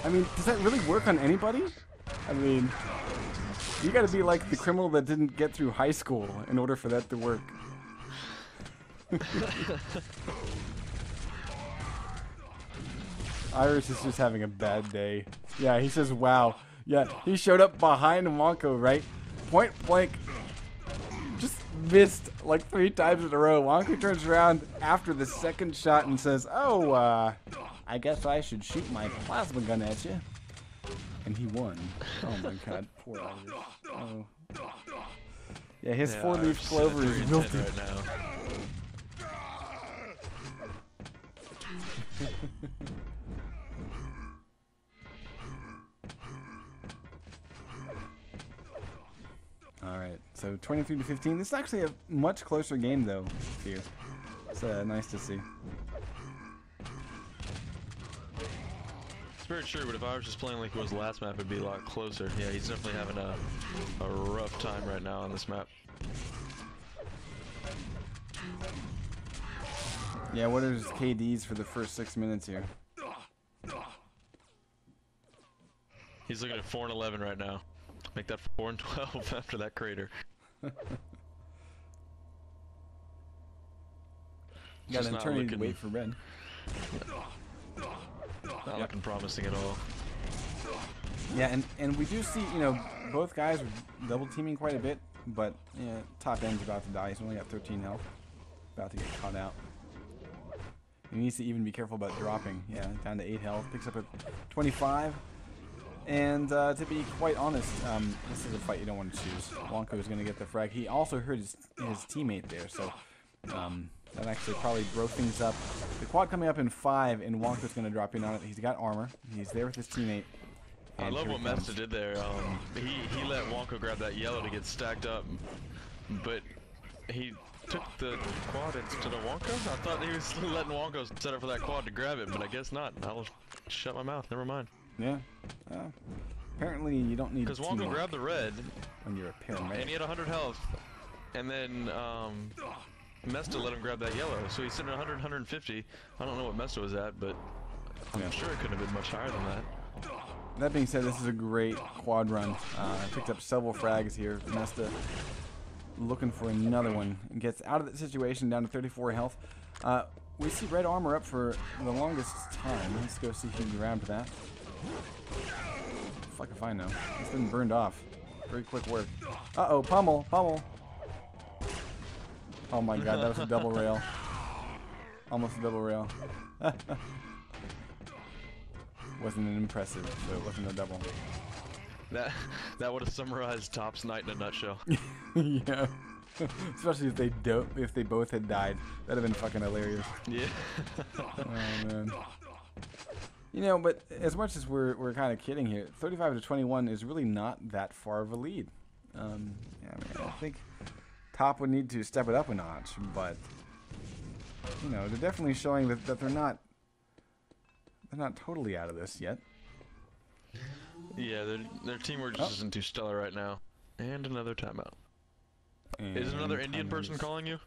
I mean, does that really work on anybody? I mean, you gotta be like the criminal that didn't get through high school in order for that to work. Iris is just having a bad day. Yeah, he says, wow. Yeah, he showed up behind Wonko, right? Point blank. Just missed like 3 times in a row. Wonko turns around after the second shot and says, oh, I guess I should shoot my plasma gun at you. And he won. Oh my god, poor Iris. Oh. Yeah, his 4-leaf clover is wilted right now. Alright, so 23-15. This is actually a much closer game though, here. It's nice to see. It's very true, but if I was just playing like it was the last map, it'd be a lot closer. Yeah, he's definitely having a rough time right now on this map. Yeah, what are his KDs for the first 6 minutes here? He's looking at 4 and 11 right now. Make that 4 and 12 after that crater. Got an eternity to wait for red. Not looking promising at all. Yeah, and we do see, you know, both guys are double teaming quite a bit, but yeah, top end's about to die. He's only got 13 health. About to get caught out. He needs to even be careful about dropping. Yeah, down to 8 health. Picks up at 25. And to be quite honest, this is a fight you don't want to choose. Wonko is going to get the frag. He also hurt his teammate there, so that actually probably broke things up. The quad coming up in 5, and Wonko's going to drop in on it. He's got armor. He's there with his teammate. I love what Mesta did there. He let Wonko grab that yellow to get stacked up, but he took the quad instead of Wonko? I thought he was letting Wonko set up for that quad to grab it, but I guess not. I'll shut my mouth. Never mind. Yeah. Apparently you don't need because Wonko grabbed the red when you're a paramedic. And he had 100 health. And then Mesta let him grab that yellow. So he's sitting at 100, 150. I don't know what Mesta was at, but I'm sure it couldn't have been much higher than that. That being said, this is a great quad run. Picked up several frags here. Mesta looking for another one. And gets out of the situation down to 34 health. We see red armor up for the longest time. Let's go see if he can grab that. Fuck if I know. It's been burned off. Very quick work. Uh-oh, pummel, pummel. Oh my god, that was a double rail. Almost a double rail. Wasn't an impressive, so it wasn't a double. That would have summarized Top's night in a nutshell. Yeah. Especially if they both had died. That'd have been fucking hilarious. Yeah. Oh man. You know, but as much as we're kind of kidding here, 35-21 is really not that far of a lead. Yeah, I mean, I think Top would need to step it up a notch, but you know, they're definitely showing that they're not totally out of this yet. Yeah, their teamwork just isn't too stellar right now. And another timeout. And is another Indian person calling you?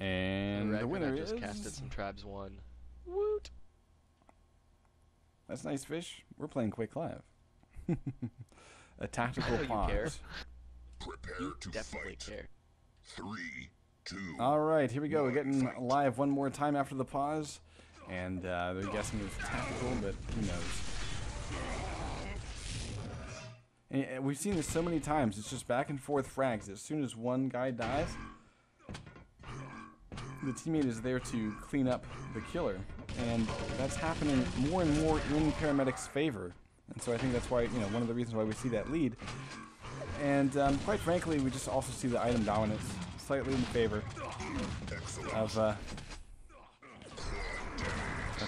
And the winner just is... casted some tribes 1. Woot! That's nice, fish. We're playing Quake Live. A tactical pause. You care. Prepare to definitely fight. Care. 3, 2. All right, here we go. We're getting live one more time after the pause, and they're guessing it's tactical, but who knows? And we've seen this so many times. It's just back and forth frags. As soon as one guy dies, the teammate is there to clean up the killer, and that's happening more and more in paramedics' favor. And so I think that's why, you know, one of the reasons why we see that lead. And quite frankly, we just also see the item dominance slightly in favor of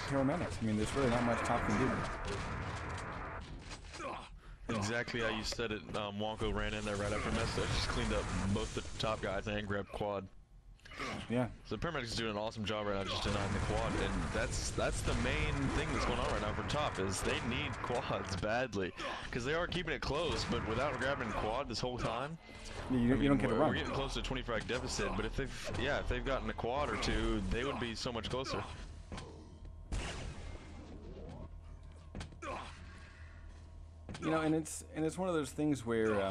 paramedics. I mean, there's really not much Top can do. Exactly how you said it. Wonko ran in there right after Mesta. Just cleaned up both the top guys and grabbed quad. Yeah. So the paramedics is doing an awesome job right now, just denying the quad, and that's the main thing that's going on right now for top is they need quads badly, because they are keeping it close, but without grabbing quad this whole time, You don't get a run. we're getting close to a 20 frag deficit. But if they've gotten a quad or two, they would be so much closer. You know, and it's one of those things where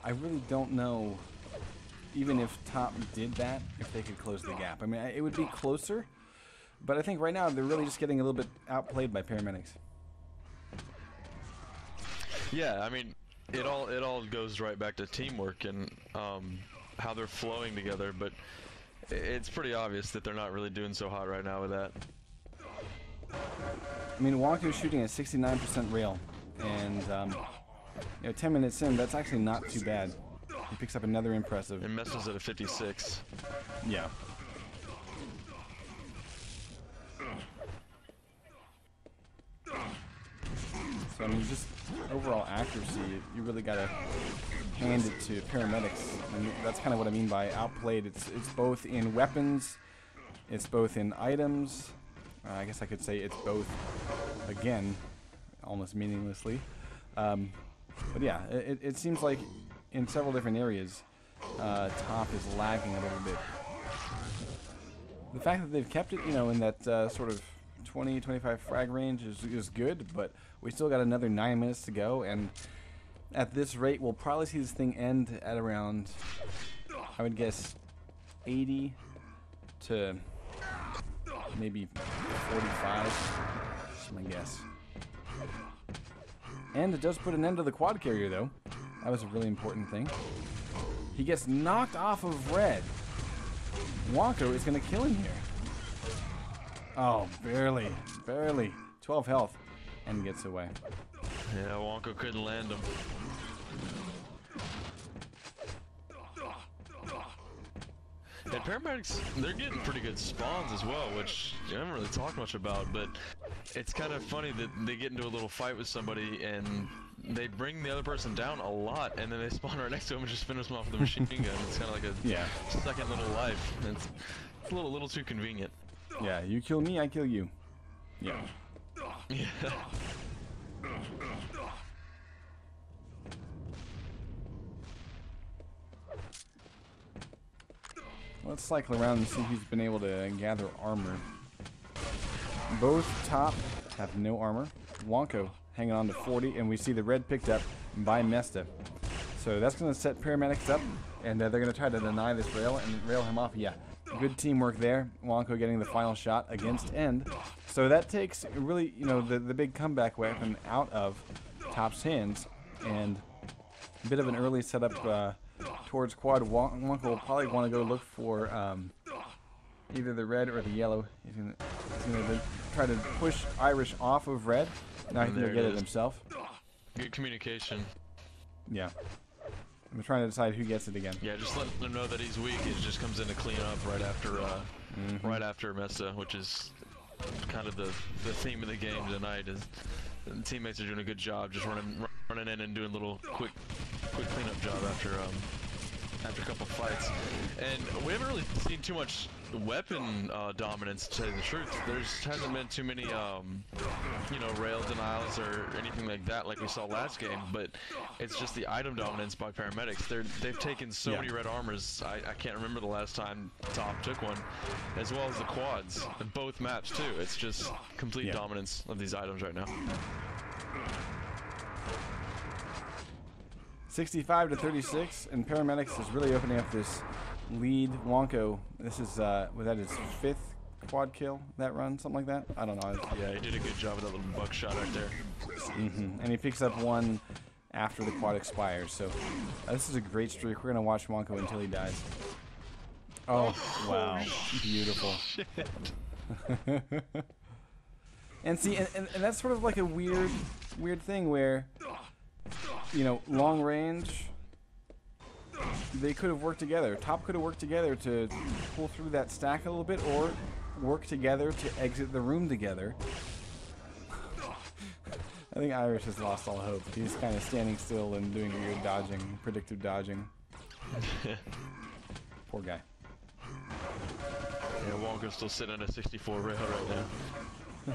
I really don't know, even if top did that, if they could close the gap. I mean, it would be closer, but I think right now they're really just getting a little bit outplayed by paramedics. Yeah, I mean, it all goes right back to teamwork and how they're flowing together. But it's pretty obvious that they're not really doing so hot right now with that. I mean, Wonko's shooting at 69% rail, and you know, 10 minutes in, that's actually not too bad. He picks up another impressive. And messes at a 56. Yeah. So I mean, just overall accuracy, you really gotta hand it to paramedics, and that's kind of what I mean by outplayed. It's both in weapons, it's both in items. I guess I could say it's both, again, almost meaninglessly. But yeah, it seems like in several different areas, top is lagging a little bit. The fact that they've kept it, you know, in that sort of 20-25 frag range is good, but we still got another 9 minutes to go, and at this rate, we'll probably see this thing end at around, I would guess, 80 to maybe 45. That's my guess. And it does put an end to the quad carrier, though. That was a really important thing. He gets knocked off of red. Wonko is going to kill him here. Oh, barely. Barely. 12 health. And gets away. Yeah, Wonko couldn't land him. And paramedics, they're getting pretty good spawns as well, which I haven't really talked much about, but it's kind of funny that they get into a little fight with somebody and they bring the other person down a lot, and then they spawn right next to him and just finish them off with a machine gun. It's kind of like a second little life. And it's a little too convenient. Yeah, you kill me, I kill you. Yeah. Yeah. Let's cycle around and see who's been able to gather armor. Both top have no armor. Wonko hanging on to 40, and we see the red picked up by Mesta. So that's going to set paramedics up, and they're going to try to deny this rail and rail him off. Yeah, good teamwork there. Wonko getting the final shot against end. So that takes really, you know, the big comeback weapon out of top's hands, and a bit of an early setup towards quad. Wonko will probably want to go look for either the red or the yellow. He's going to try to push Irish off of red. Now he can go get it himself. Good communication. Yeah. I'm trying to decide who gets it again. Yeah, just letting him know that he's weak. He just comes in to clean up right after Mesa, which is kind of the theme of the game tonight. Is the teammates are doing a good job, just running in and doing a little quick cleanup job after a couple fights. And we haven't really seen too much weapon dominance, to tell you the truth. Hasn't been too many you know, rail denials or anything like that like we saw last game, but it's just the item dominance by paramedics. They've taken so many red armors. I can't remember the last time top took one, as well as the quads in both maps too. It's just complete dominance of these items right now. 65 to 36, and paramedics is really opening up this lead. Wonko, this is was that his 5th quad kill that run, something like that? I don't know. Yeah, he did a good job with that little buckshot right there. And he picks up one after the quad expires. So this is a great streak. We're gonna watch Wonko until he dies. Oh wow, beautiful. Shit. And see, and that's sort of like a weird thing where, you know, long range, they could have worked together. Top could have worked together to pull through that stack a little bit, or work together to exit the room together. I think Irish has lost all hope. He's kind of standing still and doing weird dodging, predictive dodging. Poor guy. Yeah, Wonka's still sitting at a 64 rail right now.